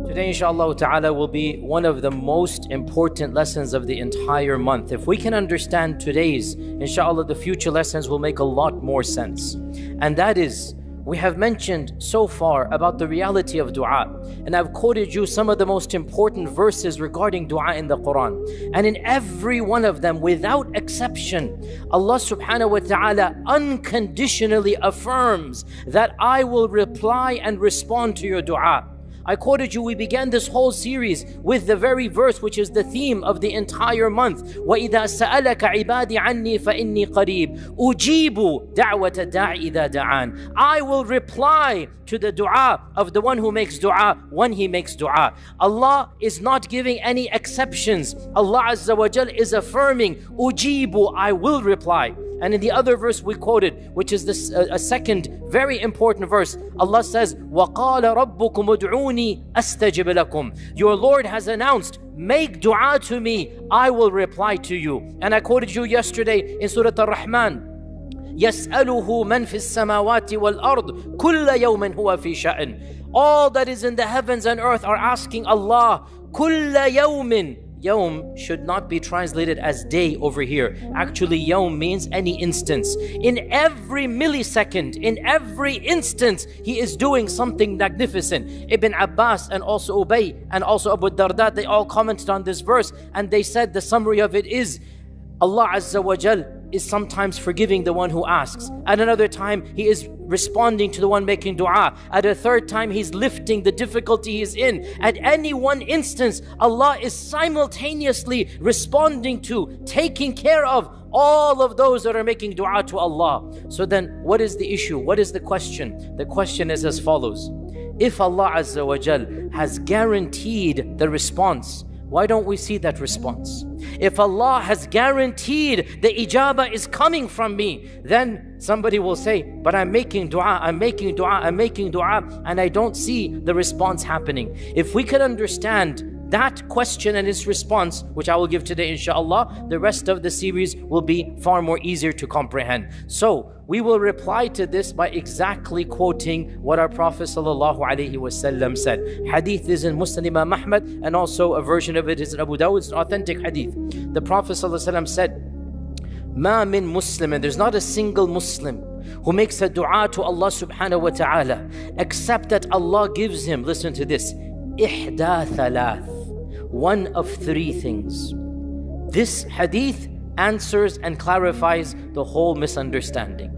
Today, inshallah ta'ala, will be one of the most important lessons of the entire month. If we can understand today's, inshallah, the future lessons will make a lot more sense. And that is, we have mentioned so far about the reality of dua. And I've quoted you some of the most important verses regarding dua in the Quran. And in every one of them, without exception, Allah subhanahu wa ta'ala unconditionally affirms that I will reply and respond to your dua. I quoted you, we began this whole series with the very verse which is the theme of the entire month. وَإِذَا سَأَلَكَ عِبَادِي عَنِّي فَإِنِّي قَرِيبٌ أُجِيبُ دَعْوَةَ الدَّاعِ إِذَا دَعَانِ. I will reply to the dua of the one who makes dua when he makes dua. Allah is not giving any exceptions. Allah Azza wa Jal is affirming, Ujibu, I will reply. And in the other verse we quoted, which is this a second very important verse, Allah says, وَقَالَ رَبُّكُمُ ادْعُونِي أَسْتَجِبْ لَكُمْ. Your Lord has announced, make dua to me, I will reply to you. And I quoted you yesterday in Surah Ar-Rahman, يَسْأَلُهُ مَنْ فِي السَّمَاوَاتِ وَالْأَرْضِ كُلَّ يَوْمٍ هُوَ فِي شَأْنٍ. All that is in the heavens and earth are asking Allah, كُلَّ يَوْمٍ. Yawm should not be translated as day over here. Actually, yawm means any instance. In every millisecond, in every instance, he is doing something magnificent. Ibn Abbas and also Ubay and also Abu Darda, they all commented on this verse and they said the summary of it is, Allah Azza wa Jal is sometimes forgiving the one who asks. At another time, he is responding to the one making dua. At a third time, he's lifting the difficulty he's in. At any one instance, Allah is simultaneously responding to, taking care of all of those that are making dua to Allah. So then, what is the issue? What is the question? The question is as follows. If Allah Azza wa Jal has guaranteed the response, why don't we see that response? If Allah has guaranteed the ijabah is coming from me, then somebody will say, but I'm making dua, I'm making dua, I'm making dua, and I don't see the response happening. If we could understand that question and its response, which I will give today inshallah, the rest of the series will be far more easier to comprehend. So we will reply to this by exactly quoting what our Prophet ﷺ said. Hadith is in Muslim Imam Ahmad, and also a version of it is in Abu Dawud. It's an authentic hadith. The Prophet ﷺ said, Ma min Muslim, and there's not a single Muslim who makes a dua to Allah subhanahu wa ta'ala except that Allah gives him, listen to this, ihda thalath, one of three things. This hadith answers and clarifies the whole misunderstanding.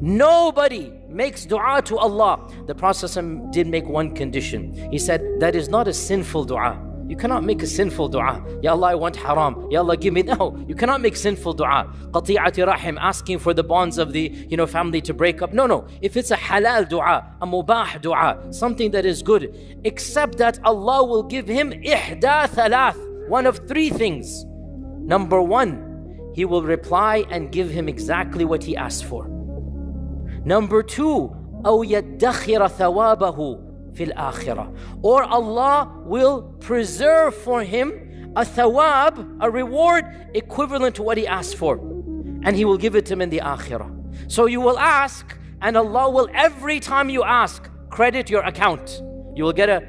Nobody makes dua to Allah. The Prophet did make one condition. He said, that is not a sinful dua. You cannot make a sinful dua. Ya Allah, I want haram. Ya Allah, give me. No, you cannot make sinful dua. Qati'ati rahim, asking for the bonds of the family to break up. No. If it's a halal dua, a mubah dua, something that is good, except that Allah will give him ihda thalath, one of three things. Number one, He will reply and give him exactly what he asked for. Number two, أو يدخر ثوابه في الآخرة, or Allah will preserve for him a thawab, a reward equivalent to what he asked for, and He will give it to him in the akhirah. So you will ask, and Allah will, every time you ask, credit your account. You will get a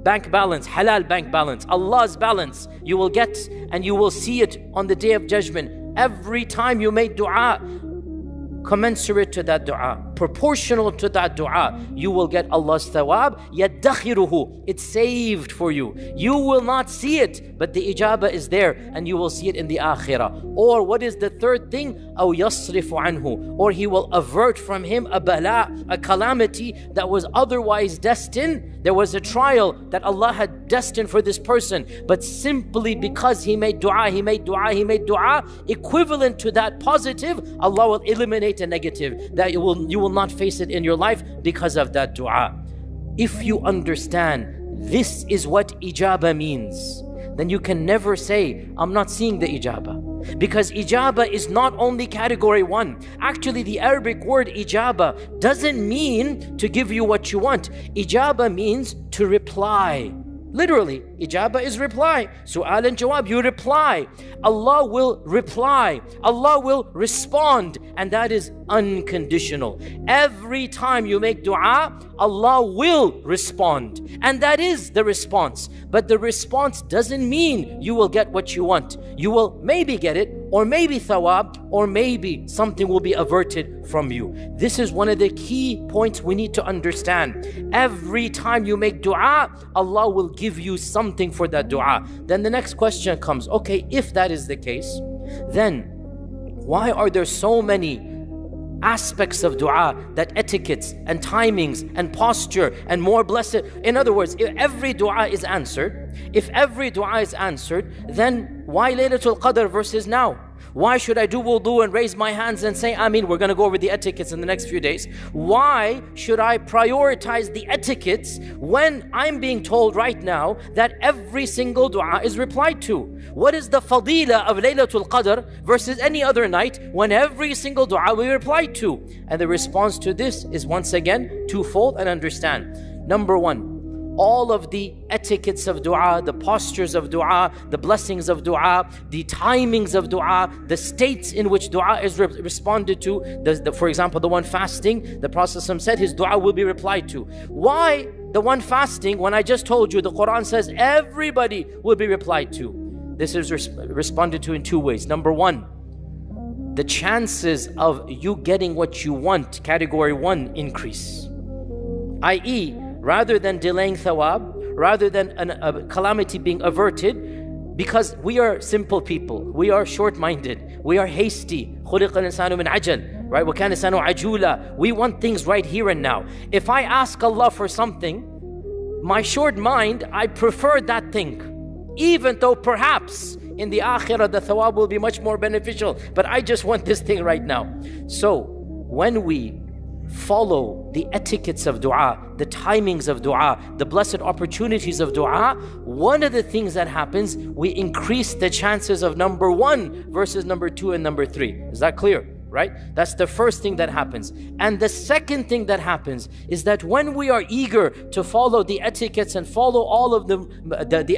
bank balance, halal bank balance, Allah's balance. You will get, and you will see it on the Day of Judgment. Every time you make dua, commensurate to that dua, proportional to that dua, you will get Allah's thawab. Yaddakhiruhu, it's saved for you. You will not see it, but the ijabah is there, and you will see it in the akhirah. Or what is the third thing? أو يصرف عنه, or He will avert from him a bala, a calamity that was otherwise destined. There was a trial that Allah had destined for this person, but simply because he made dua, equivalent to that positive, Allah will eliminate a negative, that you will not face it in your life because of that dua. If you understand this is what ijabah means, then you can never say, I'm not seeing the ijabah. Because ijabah is not only category one. Actually, the Arabic word ijabah doesn't mean to give you what you want. Ijabah means to reply. Literally, ijaba is reply. Su'al and jawab, you reply. Allah will reply. Allah will respond. And that is unconditional. Every time you make dua, Allah will respond. And that is the response. But the response doesn't mean you will get what you want. You will maybe get it, or maybe thawab, or maybe something will be averted from you. This is one of the key points we need to understand. Every time you make dua, Allah will give you something for that dua. Then the next question comes, okay, if that is the case, then why are there so many aspects of dua, that etiquettes and timings and posture and more blessed? In other words, if every dua is answered, then why Laylatul Qadr versus now? Why should I do wudu and raise my hands and say Ameen? We're going to go over the etiquettes in the next few days. Why should I prioritize the etiquettes when I'm being told right now that every single dua is replied to? What is the fadila of Laylatul Qadr versus any other night when every single dua we replied to? And the response to this is once again twofold, and understand. Number one, all of the etiquettes of dua, the postures of dua, the blessings of dua, the timings of dua, the states in which dua is responded to. For example, the one fasting, the Prophet said his dua will be replied to. Why the one fasting when I just told you the Quran says everybody will be replied to? This is responded to in two ways. Number one, the chances of you getting what you want, category one, increase. I.e., rather than delaying thawab, rather than a calamity being averted, because we are simple people, we are short-minded, we are hasty. خُلِقَ الْإِنسَانُ مِنْ عَجَلٍ, right? وَكَانَ الْإِنسَانُ عَجُولًا. We want things right here and now. If I ask Allah for something, my short mind, I prefer that thing, even though perhaps in the akhirah the thawab will be much more beneficial, but I just want this thing right now. So when we follow the etiquettes of dua, the timings of dua, the blessed opportunities of dua, one of the things that happens, we increase the chances of number one versus number two and number three. Is that clear? Right? That's the first thing that happens. And the second thing that happens is that when we are eager to follow the etiquettes and follow all of the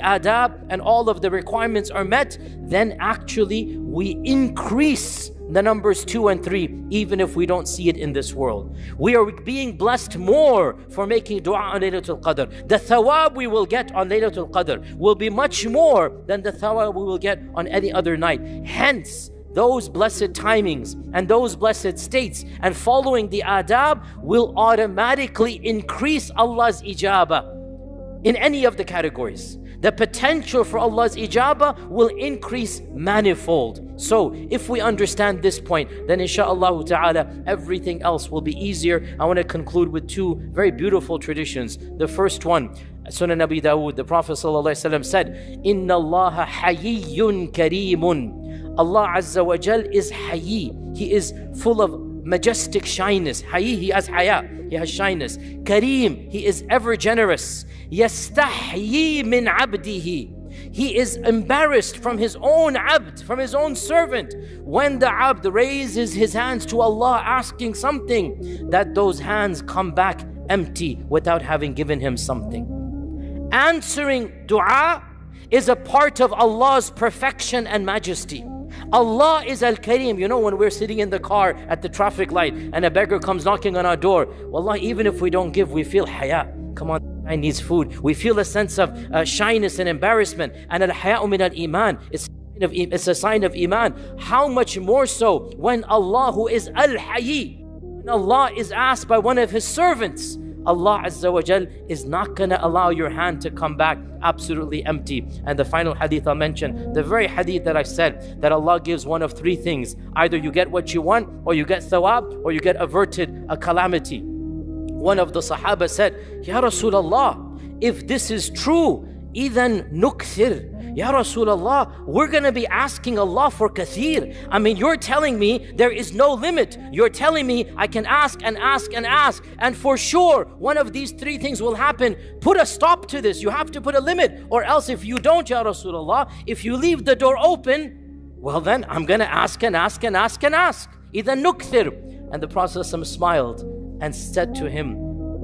adab and all of the requirements are met, then actually we increase the numbers 2 and 3, even if we don't see it in this world. We are being blessed more for making dua on Laylatul Qadr. The thawab we will get on Laylatul Qadr will be much more than the thawab we will get on any other night. Hence, those blessed timings and those blessed states and following the adab will automatically increase Allah's ijabah in any of the categories. The potential for Allah's ijabah will increase manifold. So if we understand this point, then insha'Allah ta'ala everything else will be easier. I want to conclude with two very beautiful traditions. The first one, Sunan Abi Dawood, the Prophet ﷺ said, Inna Allaha hayyun kareemun. Allah Azza wa Jal is hayy. He is full of majestic shyness. Hayy, he has haya, he has shyness. Kareem, he is ever generous. Yastahyi min abdihi. He is embarrassed from his own abd, from his own servant. When the abd raises his hands to Allah asking something, that those hands come back empty without having given him something. Answering dua is a part of Allah's perfection and majesty. Allah is Al-Kareem. You know, when we're sitting in the car at the traffic light and a beggar comes knocking on our door, Wallah, even if we don't give, we feel haya. Come on, I needs food. We feel a sense of shyness and embarrassment. And al-haya'u min al-iman. It's a sign of iman. How much more so when Allah, who is al-hayy, when Allah is asked by one of his servants, Allah Azza wa Jal is not going to allow your hand to come back absolutely empty. And the final hadith I'll mention, the very hadith that I said, that Allah gives one of three things. Either you get what you want, or you get thawab, or you get averted a calamity. One of the Sahaba said, Ya Rasulullah, if this is true, إِذَن نُكْثِرْ. Ya Rasulullah, we're going to be asking Allah for kathir. I mean, you're telling me there is no limit. You're telling me I can ask and ask and ask. And for sure, one of these three things will happen. Put a stop to this. You have to put a limit. Or else if you don't, Ya Rasulullah, if you leave the door open, well then I'm going to ask and ask and ask and ask. إِذَن نُكْثِرْ. And the Prophet smiled and said to him,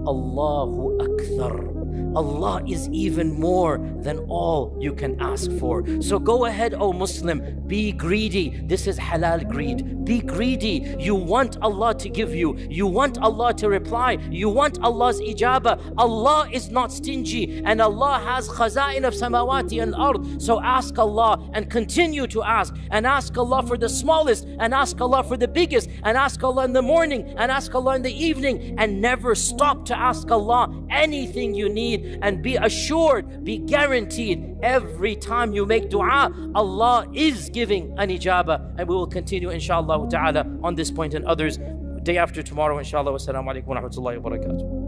Allahu Akbar. Allah is even more than all you can ask for. So go ahead, O Muslim, be greedy. This is halal greed. Be greedy. You want Allah to give you. You want Allah to reply. You want Allah's ijabah. Allah is not stingy, and Allah has khaza'in of samawati and ard. So ask Allah and continue to ask, and ask Allah for the smallest, and ask Allah for the biggest, and ask Allah in the morning, and ask Allah in the evening, and never stop to ask Allah anything you need. And be assured, be guaranteed, every time you make dua, Allah is giving an ijabah. And we will continue inshallah ta'ala on this point and others day after tomorrow inshallah. Wassalamu alaikum wa rahmatullahi wa barakatuh.